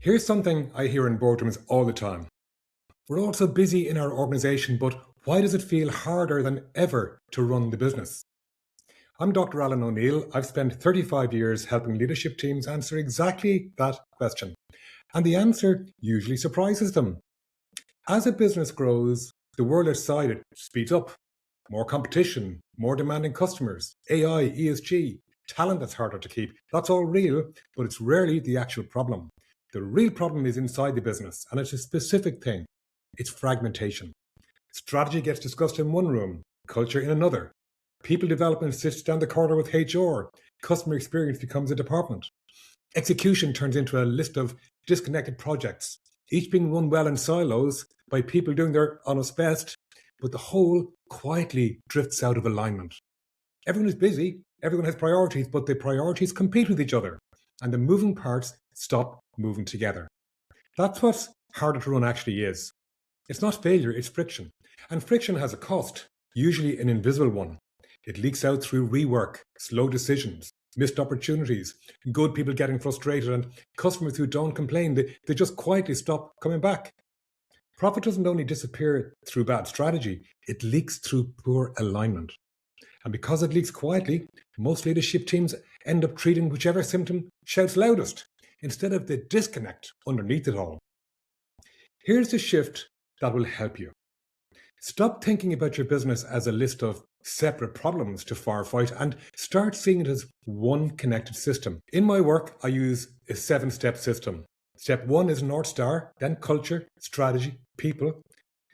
Here's something I hear in boardrooms all the time. We're all so busy in our organization, but why does it feel harder than ever to run the business? I'm Dr. Alan O'Neill. I've spent 35 years helping leadership teams answer exactly that question. And the answer usually surprises them. As a business grows, the world outside it speeds up. More competition, more demanding customers, AI, ESG, talent that's harder to keep. That's all real, but it's rarely the actual problem. The real problem is inside the business, and it's a specific thing. It's fragmentation. Strategy gets discussed in one room, culture in another. People development sits down the corridor with HR. Customer experience becomes a department. Execution turns into a list of disconnected projects, each being run well in silos by people doing their honest best, but the whole quietly drifts out of alignment. Everyone is busy, everyone has priorities, but the priorities compete with each other, and the moving parts stop moving together. That's what harder to run actually is. It's not failure, it's friction. And friction has a cost, usually an invisible one. It leaks out through rework, slow decisions, missed opportunities, good people getting frustrated, and customers who don't complain, they just quietly stop coming back. Profit doesn't only disappear through bad strategy, it leaks through poor alignment. And because it leaks quietly, most leadership teams end up treating whichever symptom shouts loudest, instead of the disconnect underneath it all. Here's the shift that will help you. Stop thinking about your business as a list of separate problems to firefight and start seeing it as one connected system. In my work, I use a 7-step system. Step 1 is North Star, then culture, strategy, people,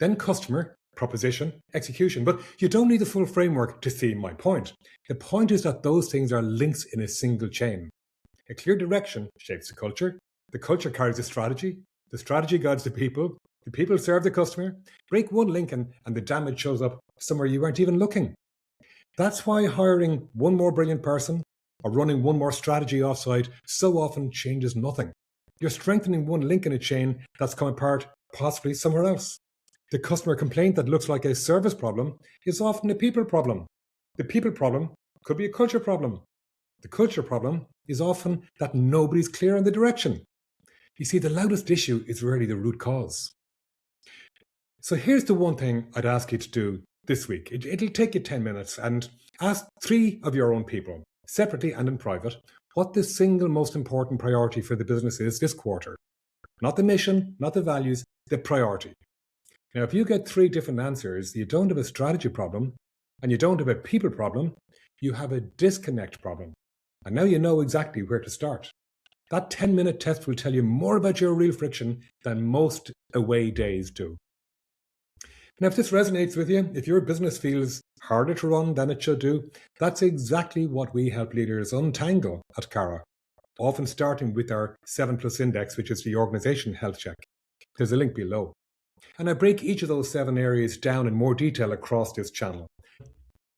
then customer, proposition, execution. But you don't need the full framework to see my point. The point is that those things are links in a single chain. A clear direction shapes the culture carries the strategy guides the people serve the customer. Break one link and the damage shows up somewhere you weren't even looking. That's why hiring one more brilliant person or running one more strategy offsite so often changes nothing. You're strengthening one link in a chain that's come apart possibly somewhere else. The customer complaint that looks like a service problem is often a people problem. The people problem could be a culture problem. The culture problem is often that nobody's clear on the direction. You see, the loudest issue is rarely the root cause. So here's the one thing I'd ask you to do this week. It'll take you 10 minutes and ask 3 of your own people, separately and in private, what the single most important priority for the business is this quarter. Not the mission, not the values, the priority. Now, if you get 3 different answers, you don't have a strategy problem and you don't have a people problem, you have a disconnect problem. And now you know exactly where to start. That 10-minute test will tell you more about your real friction than most away days do. Now, if this resonates with you, if your business feels harder to run than it should do, that's exactly what we help leaders untangle at Cara, often starting with our 7+ index, which is the organization health check. There's a link below. And I break each of those 7 areas down in more detail across this channel.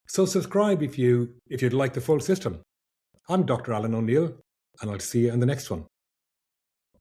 So subscribe if you'd like the full system. I'm Dr. Alan O'Neill, and I'll see you in the next one.